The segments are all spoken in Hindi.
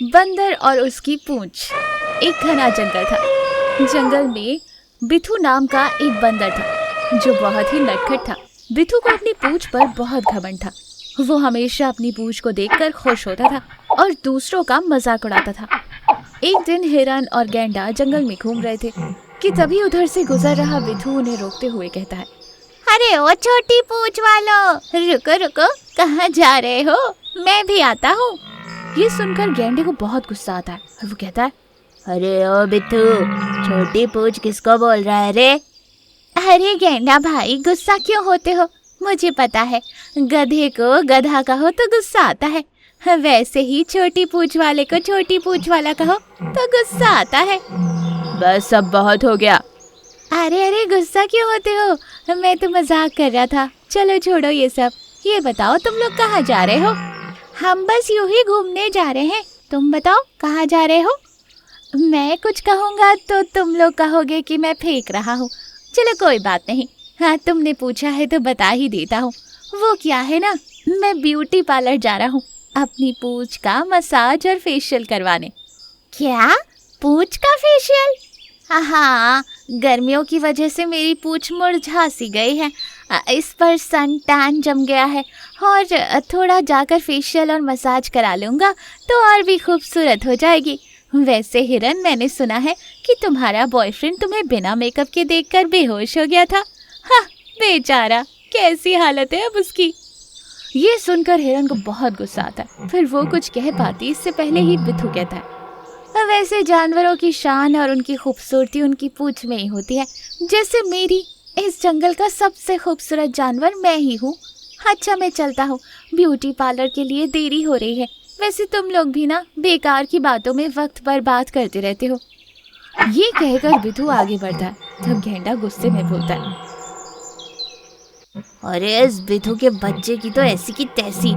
बंदर और उसकी पूंछ। एक घना जंगल था। जंगल में बिथू नाम का एक बंदर था जो बहुत ही नटखट था। बिथू को अपनी पूंछ पर बहुत घमंड था। वो हमेशा अपनी पूंछ को देखकर खुश होता था और दूसरों का मजाक उड़ाता था। एक दिन हिरन और गैंडा जंगल में घूम रहे थे कि तभी उधर से गुजर रहा बिथू उन्हें रोकते हुए कहता है, अरे ओ छोटी पूंछ वालों, रुको रुको, कहाँ जा रहे हो? मैं भी आता हूँ। ये सुनकर गैंडे को बहुत गुस्सा आता है और वो कहता है, अरे ओ बिथू, छोटी पूंछ किसको बोल रहा है रे? अरे गैंडा भाई, गुस्सा क्यों होते हो? मुझे पता है, गधे को गधा कहो तो गुस्सा आता है, वैसे ही छोटी पूंछ वाले को छोटी पूंछ वाला कहो तो गुस्सा आता है। बस अब बहुत हो गया। अरे अरे, गुस्सा क्यों होते हो? मैं तो मजाक कर रहा था। चलो छोड़ो ये सब। ये बताओ तुम लोग कहाँ जा रहे हो? हम बस यूं ही घूमने जा रहे हैं। तुम बताओ कहाँ जा रहे हो? मैं कुछ कहूँगा तो तुम लोग कहोगे कि मैं फेंक रहा हूँ। चलो कोई बात नहीं, हाँ तुमने पूछा है तो बता ही देता हूँ। वो क्या है ना, मैं ब्यूटी पार्लर जा रहा हूँ अपनी पूंछ का मसाज और फेशियल करवाने। क्या? पूंछ का फेशियल? हाँ, गर्मियों की वजह से मेरी पूंछ मुरझा सी गई है, इस पर सन टैन जम गया है और थोड़ा जाकर फेशियल और मसाज करा लूँगा तो और भी खूबसूरत हो जाएगी। वैसे हिरन, मैंने सुना है कि तुम्हारा बॉयफ्रेंड तुम्हें बिना मेकअप के देखकर बेहोश हो गया था। हाँ, बेचारा, कैसी हालत है अब उसकी। ये सुनकर हिरन को बहुत गुस्सा आता है। फिर वो कुछ कह पाती इससे पहले ही बिथू कहता है, वैसे जानवरों की शान और उनकी खूबसूरती उनकी पूंछ में ही होती है। जैसे मेरी इस जंगल का सबसे खूबसूरत जानवर मैं ही हूँ। अच्छा, मैं चलता हूँ, ब्यूटी पार्लर के लिए देरी हो रही है। वैसे तुम लोग भी ना बेकार की बातों में वक्त बर्बाद करते रहते हो। ये कहकर बिथू आगे बढ़ता है। तब गैंडा गुस्से में बोलता है, अरे इस बिथू के बच्चे की तो ऐसी की तैसी,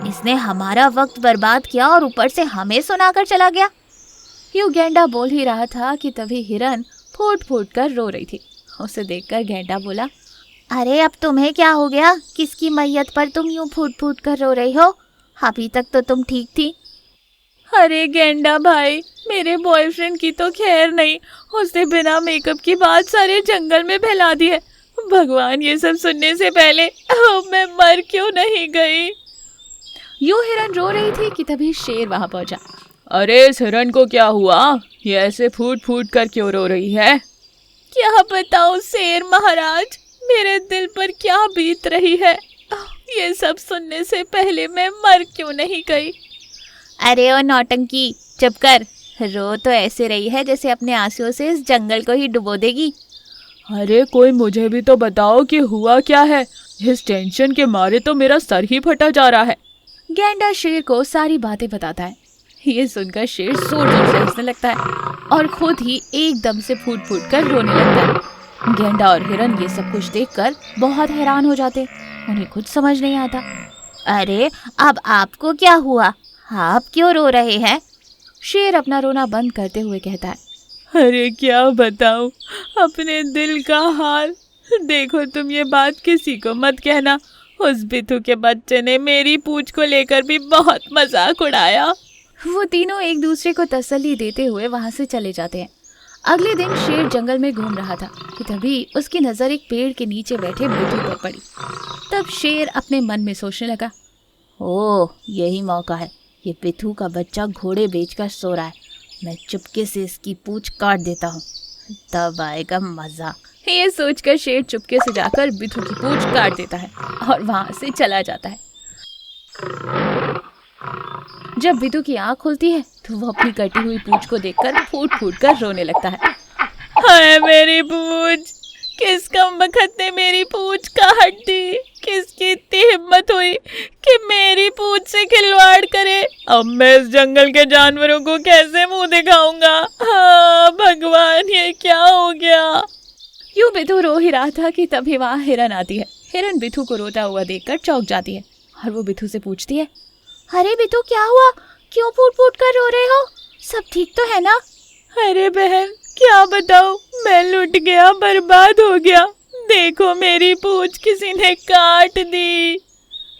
इसने हमारा वक्त बर्बाद किया और ऊपर से हमें सुनाकर चला गया। यूं गैंडा बोल ही रहा था कि तभी हिरन फूट फूट कर रो रही थी। उसे देखकर गैंडा बोला, अरे अब तुम्हें क्या हो गया? किसकी मैयत पर तुम यूं फूट फूट कर रो रही हो? अभी तक तो तुम ठीक थी। अरे गैंडा भाई, मेरे बॉयफ्रेंड की तो खैर नहीं, उसने बिना मेकअप की बात सारे जंगल में फैला दी है। भगवान, ये सब सुनने से पहले मैं मर क्यों नहीं गई? यूं हिरन रो रही थी कि तभी शेर वहां पहुंचा। अरे इस हिरन को क्या हुआ? ये ऐसे फूट फूट कर क्यों रो रही है? क्या बताऊं शेर महाराज, मेरे दिल पर क्या बीत रही है। ये सब सुनने से पहले मैं मर क्यों नहीं गई? अरे ओ नौटंकी, चुप कर। रो तो ऐसे रही है जैसे अपने आंसुओं से इस जंगल को ही डुबो देगी। अरे कोई मुझे भी तो बताओ कि हुआ क्या है। इस टेंशन के मारे तो मेरा सर ही फटा जा रहा है। गैंडा शेर को सारी बातें बताता है। ये सुनकर शेर जोर जोर से हंसने लगता है और खुद ही एकदम से फूट फूट कर रोने लगता है। गैंडा और हिरन ये सब कुछ देखकर बहुत हैरान हो जाते। उन्हें कुछ समझ नहीं आता। अरे अब आपको क्या हुआ? आप क्यों रो रहे हैं? शेर अपना रोना बंद करते हुए कहता है, अरे क्या बताऊं अपने दिल का हाल। देखो तुम ये बात किसी को मत कहना। उस बिथू के बच्चे ने मेरी पूंछ को लेकर भी बहुत मजाक उड़ाया। वो तीनों एक दूसरे को तसल्ली देते हुए वहां से चले जाते हैं। अगले दिन शेर जंगल में घूम रहा था कि तभी उसकी नजर एक पेड़ के नीचे बैठे बिथू पर पड़ी। तब शेर अपने मन में सोचने लगा, ओह यही मौका है, ये बिथू का बच्चा घोड़े बेचकर सो रहा है, मैं चुपके से इसकी पूंछ काट देता हूँ, तब आएगा मजा। ये सोचकर शेर चुपके से जाकर बिथू की पूंछ काट देता है और वहां से चला जाता है। जब बिथू की आंख खुलती है तो वो अपनी कटी हुई पूंछ को देखकर फूट फूट कर रोने लगता है। हाय मेरी पूंछ, किस कमबख्त ने मेरी पूंछ काट दी? किसकी इतनी हिम्मत हुई कि मेरी पूंछ से खिलवाड़ करे? अब मैं इस जंगल के जानवरों को कैसे मुंह दिखाऊंगा? हाँ भगवान, ये क्या हो गया? यूं बिथू रो ही रहा था कि तभी वहां हिरन आती है। हिरन बिथू को रोता हुआ देखकर चौंक जाती है और वो बिथू से पूछती है, अरे बिथू क्या हुआ? क्यों फूट फूट कर रो रहे हो? सब ठीक तो है ना? अरे बहन, क्या बताऊं, मैं लुट गया, बर्बाद हो गया। देखो मेरी पूंछ किसी ने काट दी।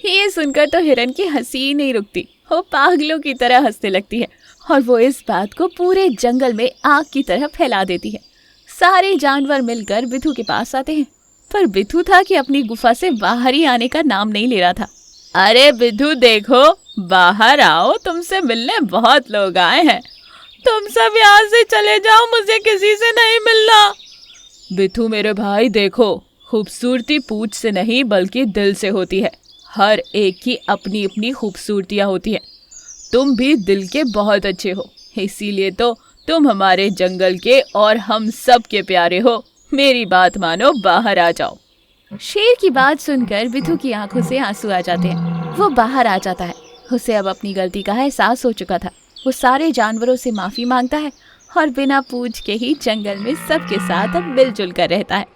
ये सुनकर तो हिरन की हंसी नहीं रुकती वो पागलों की तरह हंसने लगती है और वो इस बात को पूरे जंगल में आग की तरह फैला देती है। सारे जानवर मिलकर बिथू के पास आते हैं, पर बिथू था कि अपनी गुफा से बाहर ही आने का नाम नहीं ले रहा था। अरे बिथू देखो, बाहर आओ, तुमसे मिलने बहुत लोग आए हैं। तुम सब यहाँ से चले जाओ, मुझे किसी से नहीं मिलना। बिथू मेरे भाई देखो, खूबसूरती पूंछ से नहीं बल्कि दिल से होती है। हर एक की अपनी अपनी खूबसूरतियाँ होती है। तुम भी दिल के बहुत अच्छे हो, इसीलिए तो तुम हमारे जंगल के और हम सब के प्यारे हो। मेरी बात मानो, बाहर आ जाओ। शेर की बात सुनकर बिथू की आंखों से आंसू आ जाते हैं। वो बाहर आ जाता है। उसे अब अपनी गलती का एहसास हो चुका था। वो सारे जानवरों से माफी मांगता है और बिना पूछ के ही जंगल में सबके साथ अब मिलजुल कर रहता है।